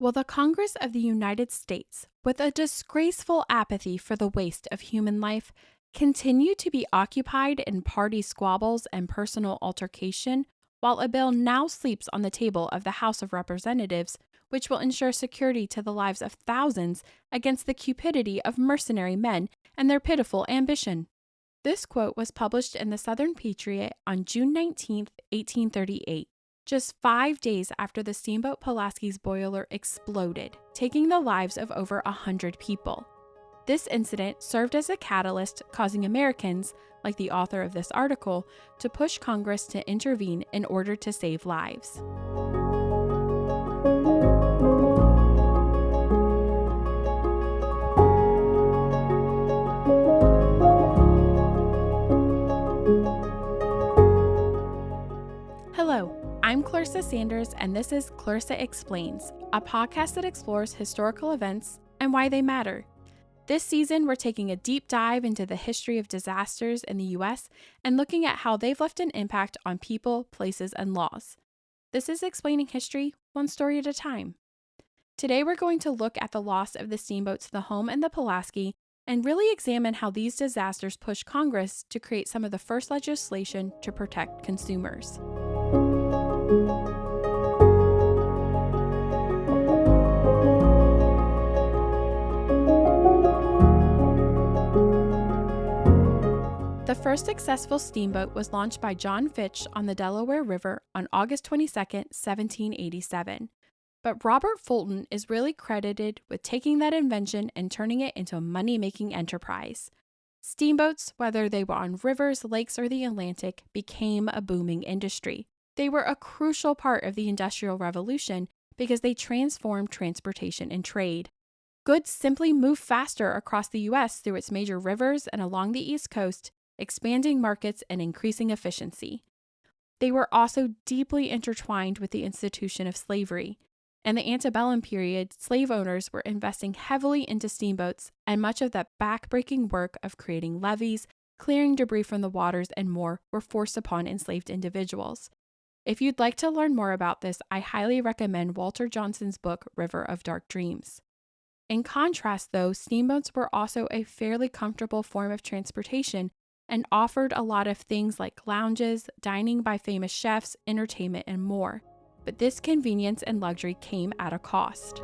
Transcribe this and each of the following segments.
Will the Congress of the United States, with a disgraceful apathy for the waste of human life, continue to be occupied in party squabbles and personal altercation, while a bill now sleeps on the table of the House of Representatives, which will ensure security to the lives of thousands against the cupidity of mercenary men and their pitiful ambition? This quote was published in the Southern Patriot on June 19, 1838. Just 5 days after the steamboat Pulaski's boiler exploded, taking the lives of over 100 people. This incident served as a catalyst, causing Americans, like the author of this article, to push Congress to intervene in order to save lives. Hello. I'm Clarissa Sanders, and this is Clarissa Explains, a podcast that explores historical events and why they matter. This season, we're taking a deep dive into the history of disasters in the U.S. and looking at how they've left an impact on people, places, and laws. This is Explaining History, one story at a time. Today, we're going to look at the loss of the steamboats the Home and the Pulaski and really examine how these disasters pushed Congress to create some of the first legislation to protect consumers. The first successful steamboat was launched by John Fitch on the Delaware River on August 22, 1787. But Robert Fulton is really credited with taking that invention and turning it into a money-making enterprise. Steamboats, whether they were on rivers, lakes, or the Atlantic, became a booming industry. They were a crucial part of the Industrial Revolution because they transformed transportation and trade. Goods simply moved faster across the U.S. through its major rivers and along the East Coast, expanding markets and increasing efficiency. They were also deeply intertwined with the institution of slavery. In the antebellum period, slave owners were investing heavily into steamboats, and much of that backbreaking work of creating levees, clearing debris from the waters, and more were forced upon enslaved individuals. If you'd like to learn more about this, I highly recommend Walter Johnson's book, River of Dark Dreams. In contrast, though, steamboats were also a fairly comfortable form of transportation and offered a lot of things like lounges, dining by famous chefs, entertainment, and more. But this convenience and luxury came at a cost.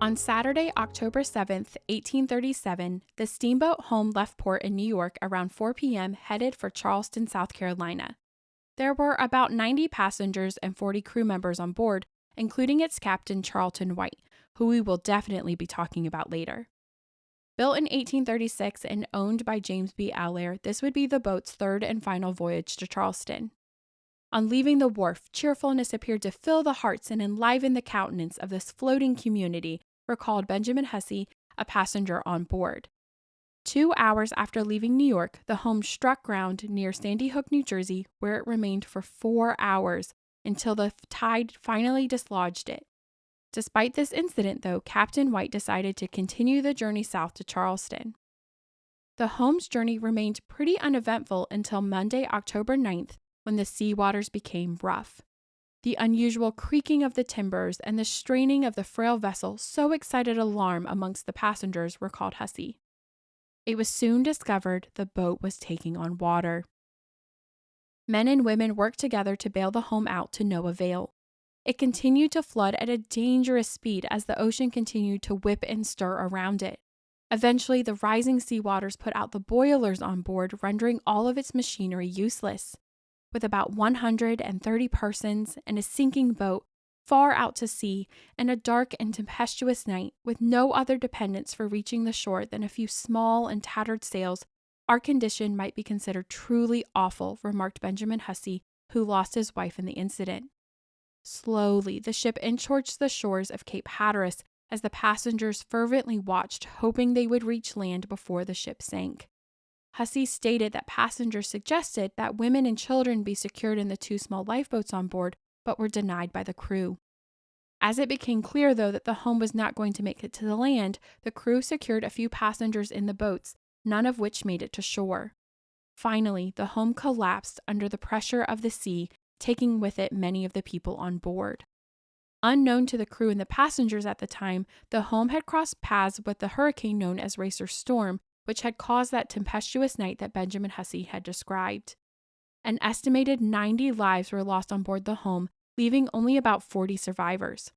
On Saturday, October 7th, 1837, the steamboat Home left port in New York around 4 p.m. headed for Charleston, South Carolina. There were about 90 passengers and 40 crew members on board, including its captain Charlton White, who we will definitely be talking about later. Built in 1836 and owned by James B. Allaire, this would be the boat's third and final voyage to Charleston. On leaving the wharf, cheerfulness appeared to fill the hearts and enliven the countenance of this floating community, recalled Benjamin Hussey, a passenger on board. 2 hours after leaving New York, the Home struck ground near Sandy Hook, New Jersey, where it remained for 4 hours until the tide finally dislodged it. Despite this incident, though, Captain White decided to continue the journey south to Charleston. The Home's journey remained pretty uneventful until Monday, October 9th, when the sea waters became rough. The unusual creaking of the timbers and the straining of the frail vessel so excited alarm amongst the passengers, recalled Hussey. It was soon discovered the boat was taking on water. Men and women worked together to bail the Home out to no avail. It continued to flood at a dangerous speed as the ocean continued to whip and stir around it. Eventually, the rising sea waters put out the boilers on board, rendering all of its machinery useless. With about 130 persons and a sinking boat, far out to sea, and a dark and tempestuous night, with no other dependence for reaching the shore than a few small and tattered sails, our condition might be considered truly awful, remarked Benjamin Hussey, who lost his wife in the incident. Slowly, the ship inched towards the shores of Cape Hatteras as the passengers fervently watched, hoping they would reach land before the ship sank. Hussey stated that passengers suggested that women and children be secured in the 2 small lifeboats on board, but were denied by the crew. As it became clear, though, that the home was not going to make it to the land, the crew secured a few passengers in the boats, none of which made it to shore. Finally, the home collapsed under the pressure of the sea, taking with it many of the people on board. Unknown to the crew and the passengers at the time, the home had crossed paths with the hurricane known as Racer's Storm, which had caused that tempestuous night that Benjamin Hussey had described. An estimated 90 lives were lost on board the home, leaving only about 40 survivors.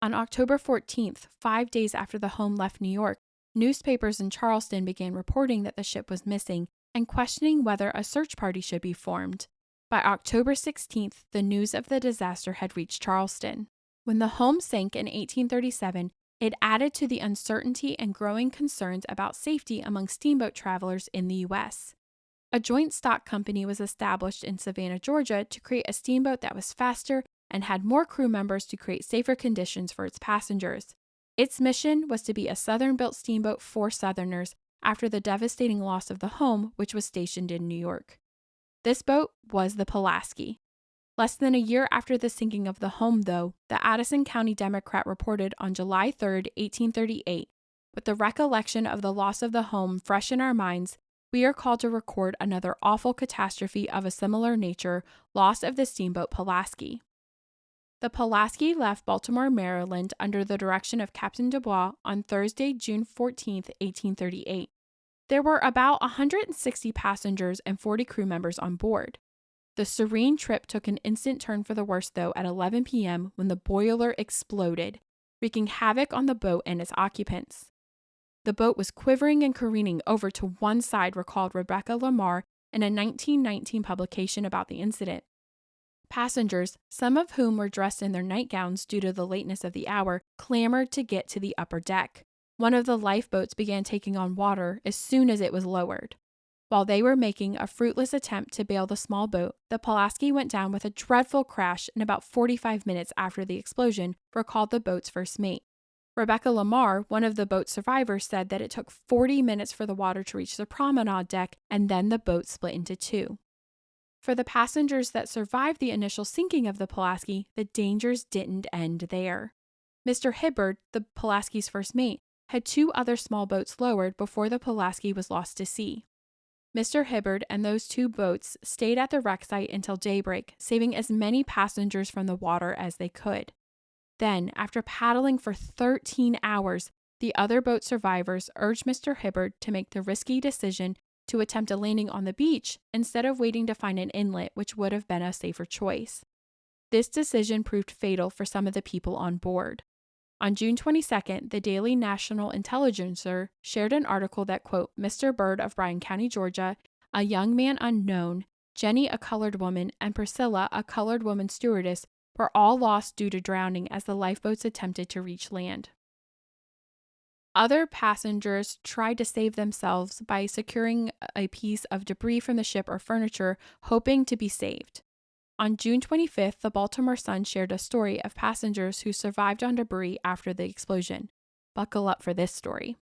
On October 14th, 5 days after the home left New York, newspapers in Charleston began reporting that the ship was missing and questioning whether a search party should be formed. By October 16th, the news of the disaster had reached Charleston. When the home sank in 1837, it added to the uncertainty and growing concerns about safety among steamboat travelers in the U.S. A joint stock company was established in Savannah, Georgia, to create a steamboat that was faster and had more crew members to create safer conditions for its passengers. Its mission was to be a Southern-built steamboat for Southerners after the devastating loss of the home, which was stationed in New York. This boat was the Pulaski. Less than a year after the sinking of the home, though, the Addison County Democrat reported on July 3, 1838, with the recollection of the loss of the home fresh in our minds, we are called to record another awful catastrophe of a similar nature, loss of the steamboat Pulaski. The Pulaski left Baltimore, Maryland, under the direction of Captain Dubois on Thursday, June 14, 1838. There were about 160 passengers and 40 crew members on board. The serene trip took an instant turn for the worse, though, at 11 p.m. when the boiler exploded, wreaking havoc on the boat and its occupants. The boat was quivering and careening over to one side, recalled Rebecca Lamar in a 1919 publication about the incident. Passengers, some of whom were dressed in their nightgowns due to the lateness of the hour, clamored to get to the upper deck. One of the lifeboats began taking on water as soon as it was lowered. While they were making a fruitless attempt to bail the small boat, the Pulaski went down with a dreadful crash in about 45 minutes after the explosion, recalled the boat's first mate. Rebecca Lamar, one of the boat's survivors, said that it took 40 minutes for the water to reach the promenade deck, and then the boat split into two. For the passengers that survived the initial sinking of the Pulaski, the dangers didn't end there. Mr. Hibbard, the Pulaski's first mate, had 2 other small boats lowered before the Pulaski was lost to sea. Mr. Hibbard and those 2 boats stayed at the wreck site until daybreak, saving as many passengers from the water as they could. Then, after paddling for 13 hours, the other boat survivors urged Mr. Hibbard to make the risky decision to attempt a landing on the beach instead of waiting to find an inlet, which would have been a safer choice. This decision proved fatal for some of the people on board. On June 22nd, the Daily National Intelligencer shared an article that, quote, Mr. Bird of Bryan County, Georgia, a young man unknown, Jenny, a colored woman, and Priscilla, a colored woman stewardess, were all lost due to drowning as the lifeboats attempted to reach land. Other passengers tried to save themselves by securing a piece of debris from the ship or furniture, hoping to be saved. On June 25th, the Baltimore Sun shared a story of passengers who survived on debris after the explosion. Buckle up for this story.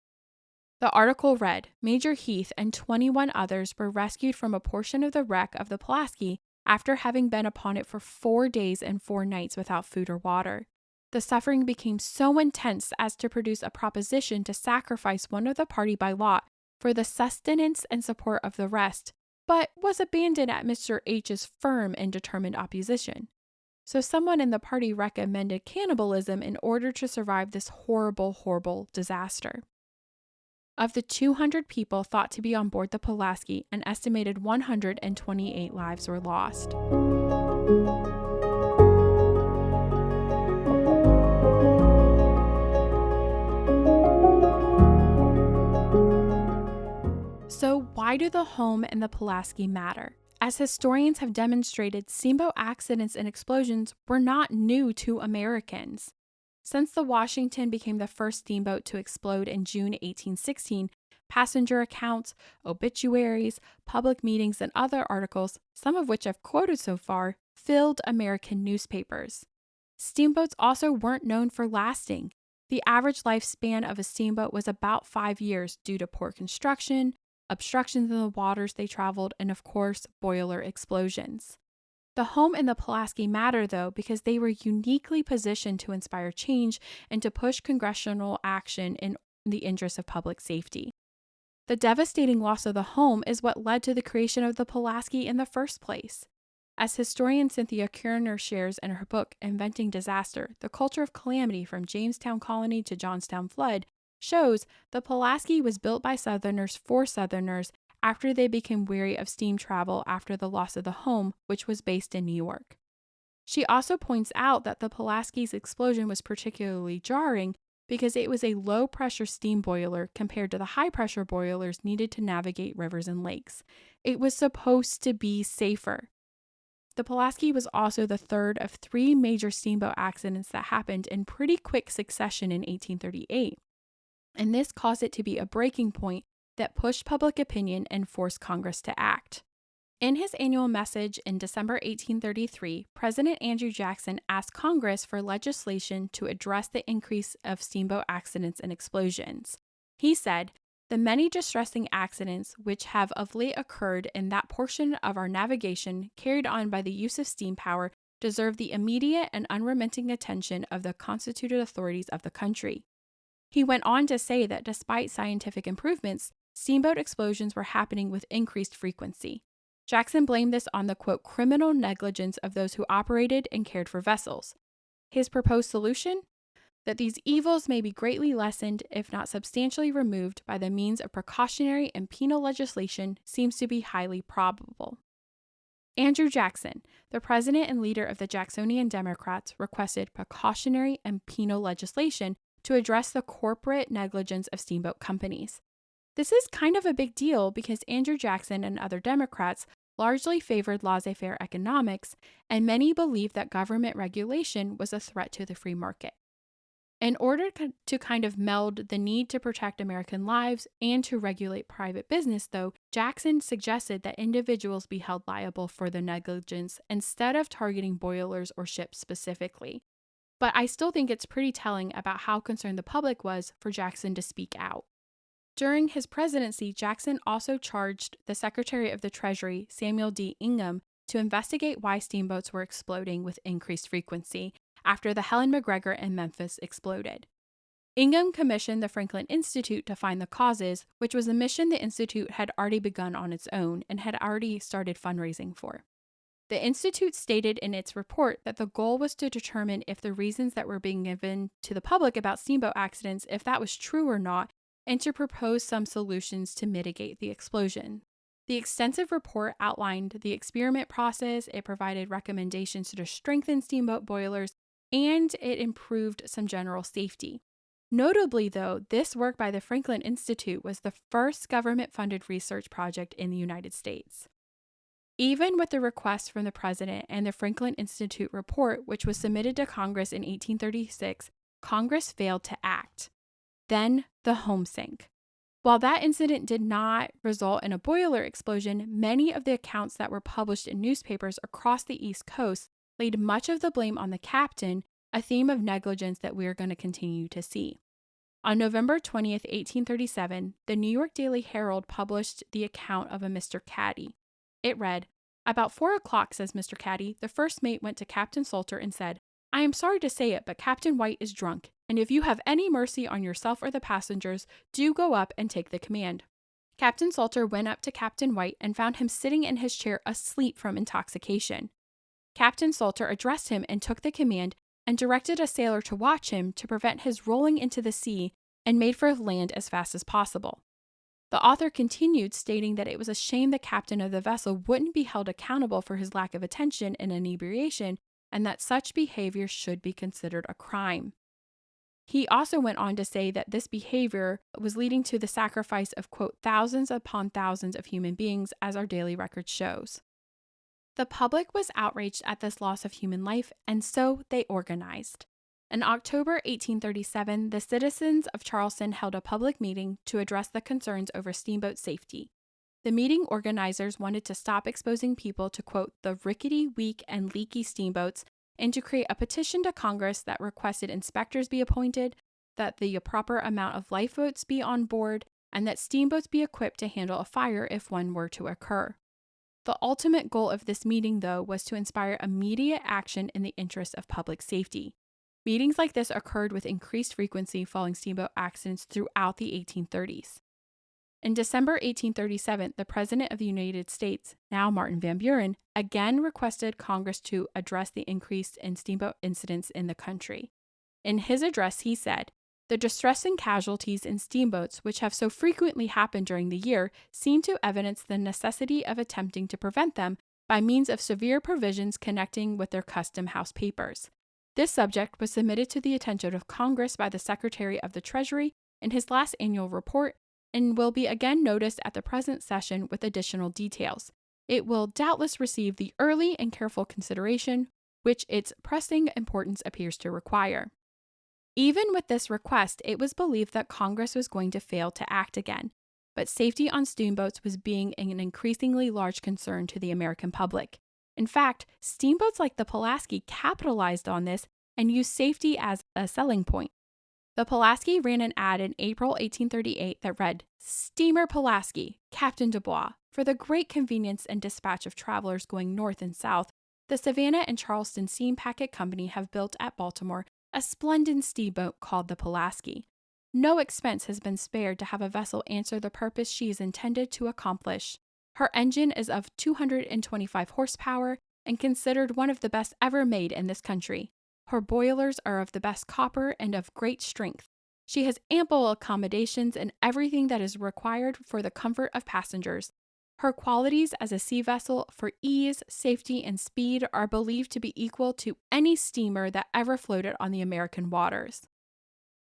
The article read, Major Heath and 21 others were rescued from a portion of the wreck of the Pulaski after having been upon it for 4 days and 4 nights without food or water. The suffering became so intense as to produce a proposition to sacrifice one of the party by lot for the sustenance and support of the rest, but was abandoned at Mr. H's firm and determined opposition. So someone in the party recommended cannibalism in order to survive this horrible, horrible disaster. Of the 200 people thought to be on board the Pulaski, an estimated 128 lives were lost. So why do the home and the Pulaski matter? As historians have demonstrated, steamboat accidents and explosions were not new to Americans. Since the Washington became the first steamboat to explode in June 1816, passenger accounts, obituaries, public meetings, and other articles, some of which I've quoted so far, filled American newspapers. Steamboats also weren't known for lasting. The average lifespan of a steamboat was about 5 years due to poor construction, obstructions in the waters they traveled, and of course, boiler explosions. The home and the Pulaski matter, though, because they were uniquely positioned to inspire change and to push congressional action in the interest of public safety. The devastating loss of the home is what led to the creation of the Pulaski in the first place. As historian Cynthia Kierner shares in her book, Inventing Disaster, The Culture of Calamity from Jamestown Colony to Johnstown Flood, shows the Pulaski was built by Southerners for Southerners after they became weary of steam travel after the loss of the home, which was based in New York. She also points out that the Pulaski's explosion was particularly jarring because it was a low-pressure steam boiler compared to the high-pressure boilers needed to navigate rivers and lakes. It was supposed to be safer. The Pulaski was also the third of 3 major steamboat accidents that happened in pretty quick succession in 1838, and this caused it to be a breaking point that pushed public opinion and forced Congress to act. In his annual message in December 1833, President Andrew Jackson asked Congress for legislation to address the increase of steamboat accidents and explosions. He said, "The many distressing accidents which have of late occurred in that portion of our navigation carried on by the use of steam power deserve the immediate and unremitting attention of the constituted authorities of the country." He went on to say that despite scientific improvements, steamboat explosions were happening with increased frequency. Jackson blamed this on the, quote, criminal negligence of those who operated and cared for vessels. His proposed solution? That these evils may be greatly lessened, if not substantially removed, by the means of precautionary and penal legislation seems to be highly probable. Andrew Jackson, the president and leader of the Jacksonian Democrats, requested precautionary and penal legislation to address the corporate negligence of steamboat companies. This is kind of a big deal because Andrew Jackson and other Democrats largely favored laissez-faire economics, and many believed that government regulation was a threat to the free market. In order to kind of meld the need to protect American lives and to regulate private business, though, Jackson suggested that individuals be held liable for the negligence instead of targeting boilers or ships specifically. But I still think it's pretty telling about how concerned the public was for Jackson to speak out. During his presidency, Jackson also charged the Secretary of the Treasury, Samuel D. Ingham, to investigate why steamboats were exploding with increased frequency after the Helen McGregor in Memphis exploded. Ingham commissioned the Franklin Institute to find the causes, which was a mission the Institute had already begun on its own and had already started fundraising for. The Institute stated in its report that the goal was to determine if the reasons that were being given to the public about steamboat accidents, if that was true or not, and to propose some solutions to mitigate the explosion. The extensive report outlined the experiment process, it provided recommendations to strengthen steamboat boilers, and it improved some general safety. Notably, though, this work by the Franklin Institute was the first government-funded research project in the United States. Even with the request from the president and the Franklin Institute report, which was submitted to Congress in 1836, Congress failed to act. Then the home sank. While that incident did not result in a boiler explosion, many of the accounts that were published in newspapers across the East Coast laid much of the blame on the captain, a theme of negligence that we are going to continue to see. On November 20th, 1837, the New York Daily Herald published the account of a Mr. Caddy. It read, "About 4 o'clock, says Mr. Caddy, the first mate went to Captain Salter and said, 'I am sorry to say it, but Captain White is drunk, and if you have any mercy on yourself or the passengers, do go up and take the command.' Captain Salter went up to Captain White and found him sitting in his chair asleep from intoxication. Captain Salter addressed him and took the command and directed a sailor to watch him to prevent his rolling into the sea and made for land as fast as possible." The author continued, stating that it was a shame the captain of the vessel wouldn't be held accountable for his lack of attention and inebriation, and that such behavior should be considered a crime. He also went on to say that this behavior was leading to the sacrifice of, quote, thousands upon thousands of human beings, as our daily record shows. The public was outraged at this loss of human life, and so they organized. In October 1837, the citizens of Charleston held a public meeting to address the concerns over steamboat safety. The meeting organizers wanted to stop exposing people to, quote, the rickety, weak, and leaky steamboats, and to create a petition to Congress that requested inspectors be appointed, that the proper amount of lifeboats be on board, and that steamboats be equipped to handle a fire if one were to occur. The ultimate goal of this meeting, though, was to inspire immediate action in the interest of public safety. Meetings like this occurred with increased frequency following steamboat accidents throughout the 1830s. In December 1837, the President of the United States, now Martin Van Buren, again requested Congress to address the increase in steamboat incidents in the country. In his address, he said, "The distressing casualties in steamboats, which have so frequently happened during the year, seem to evidence the necessity of attempting to prevent them by means of severe provisions connecting with their custom house papers. This subject was submitted to the attention of Congress by the Secretary of the Treasury in his last annual report, and will be again noticed at the present session with additional details. It will doubtless receive the early and careful consideration which its pressing importance appears to require." Even with this request, it was believed that Congress was going to fail to act again, but safety on steamboats was being an increasingly large concern to the American public. In fact, steamboats like the Pulaski capitalized on this and used safety as a selling point. The Pulaski ran an ad in April 1838 that read, "Steamer Pulaski, Captain Dubois. For the great convenience and dispatch of travelers going north and south, the Savannah and Charleston Steam Packet Company have built at Baltimore a splendid steamboat called the Pulaski. No expense has been spared to have a vessel answer the purpose she is intended to accomplish. Her engine is of 225 horsepower and considered one of the best ever made in this country. Her boilers are of the best copper and of great strength. She has ample accommodations and everything that is required for the comfort of passengers. Her qualities as a sea vessel for ease, safety, and speed are believed to be equal to any steamer that ever floated on the American waters."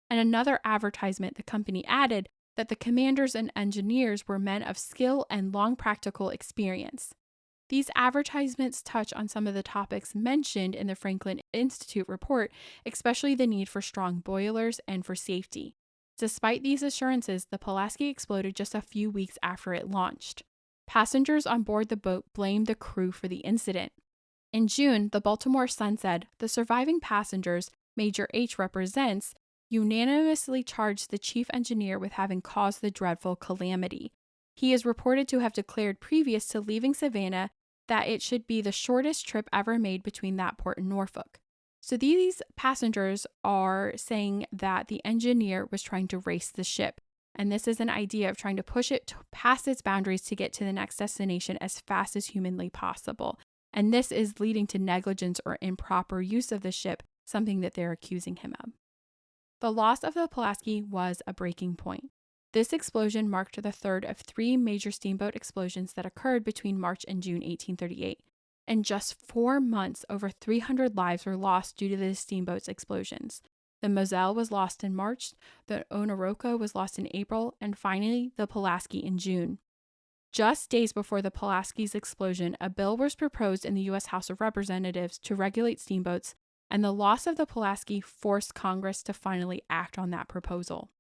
In another advertisement, the company added that the commanders and engineers were men of skill and long practical experience. These advertisements touch on some of the topics mentioned in the Franklin Institute report, especially the need for strong boilers and for safety. Despite these assurances, the Pulaski exploded just a few weeks after it launched. Passengers on board the boat blamed the crew for the incident. In June, the Baltimore Sun said, "The surviving passengers, Major H represents, unanimously charged the chief engineer with having caused the dreadful calamity. He is reported to have declared previous to leaving Savannah that it should be the shortest trip ever made between that port and Norfolk." So these passengers are saying that the engineer was trying to race the ship. And this is an idea of trying to push it past its boundaries to get to the next destination as fast as humanly possible. And this is leading to negligence or improper use of the ship, something that they're accusing him of. The loss of the Pulaski was a breaking point. This explosion marked the third of three major steamboat explosions that occurred between March and June 1838. In just 4 months, over 300 lives were lost due to the steamboat's explosions. The Moselle was lost in March, the Onoroka was lost in April, and finally the Pulaski in June. Just days before the Pulaski's explosion, a bill was proposed in the U.S. House of Representatives to regulate steamboats, and the loss of the Pulaski forced Congress to finally act on that proposal.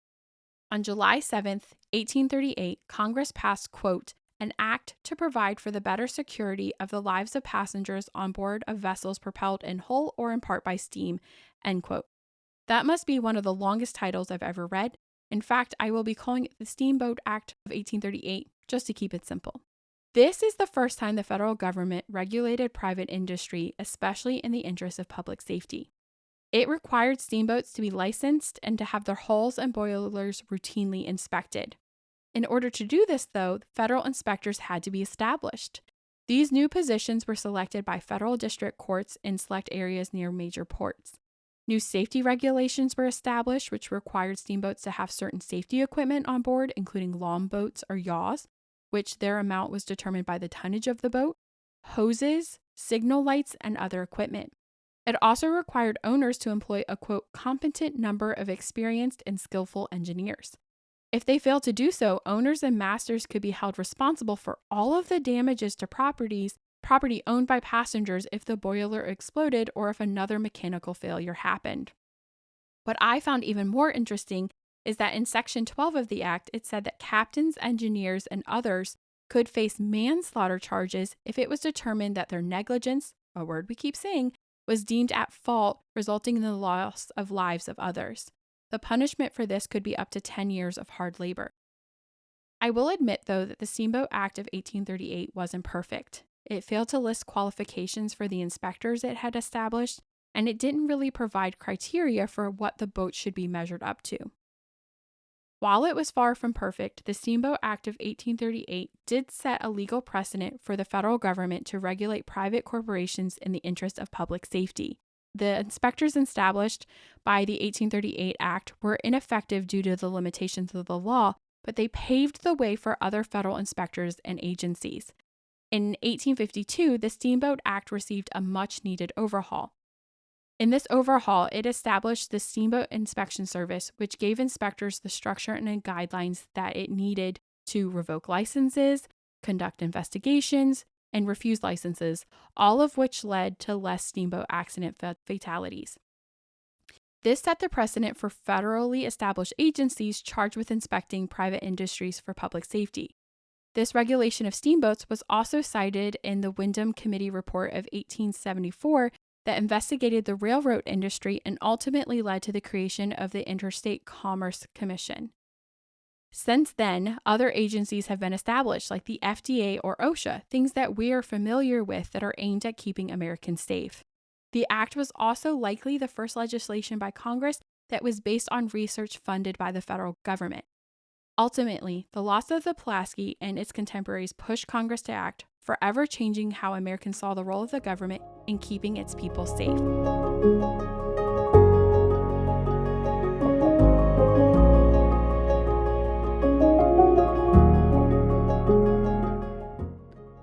On July 7, 1838, Congress passed, quote, "an act to provide for the better security of the lives of passengers on board of vessels propelled in whole or in part by steam," end quote. That must be one of the longest titles I've ever read. In fact, I will be calling it the Steamboat Act of 1838, just to keep it simple. This is the first time the federal government regulated private industry, especially in the interest of public safety. It required steamboats to be licensed and to have their hulls and boilers routinely inspected. In order to do this, though, federal inspectors had to be established. These new positions were selected by federal district courts in select areas near major ports. New safety regulations were established, which required steamboats to have certain safety equipment on board, including longboats or yaws, which their amount was determined by the tonnage of the boat, hoses, signal lights, and other equipment. It also required owners to employ a, quote, "competent number of experienced and skillful engineers." If they failed to do so, owners and masters could be held responsible for all of the damages to property owned by passengers if the boiler exploded or if another mechanical failure happened. What I found even more interesting is that in Section 12 of the Act, it said that captains, engineers, and others could face manslaughter charges if it was determined that their negligence, a word we keep saying, was deemed at fault, resulting in the loss of lives of others. The punishment for this could be up to 10 years of hard labor. I will admit, though, that the Steamboat Act of 1838 wasn't perfect. It failed to list qualifications for the inspectors it had established, and it didn't really provide criteria for what the boat should be measured up to. While it was far from perfect, the Steamboat Act of 1838 did set a legal precedent for the federal government to regulate private corporations in the interest of public safety. The inspectors established by the 1838 Act were ineffective due to the limitations of the law, but they paved the way for other federal inspectors and agencies. In 1852, the Steamboat Act received a much-needed overhaul. In this overhaul, it established the Steamboat Inspection Service, which gave inspectors the structure and guidelines that it needed to revoke licenses, conduct investigations, and refuse licenses, all of which led to less steamboat accident fatalities. This set the precedent for federally established agencies charged with inspecting private industries for public safety. This regulation of steamboats was also cited in the Windham Committee Report of 1874 that investigated the railroad industry and ultimately led to the creation of the Interstate Commerce Commission. Since then, other agencies have been established, like the FDA or OSHA, things that we are familiar with that are aimed at keeping Americans safe. The act was also likely the first legislation by Congress that was based on research funded by the federal government. Ultimately, the loss of the Pulaski and its contemporaries pushed Congress to act, forever changing how Americans saw the role of the government in keeping its people safe.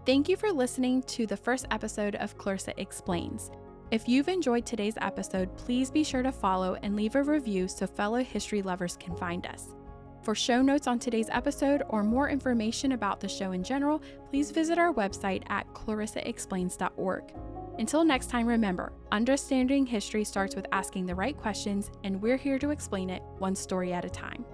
Thank you for listening to the first episode of Clarissa Explains. If you've enjoyed today's episode, please be sure to follow and leave a review so fellow history lovers can find us. For show notes on today's episode or more information about the show in general, please visit our website at ClarissaExplains.org. Until next time, remember, understanding history starts with asking the right questions, and we're here to explain it one story at a time.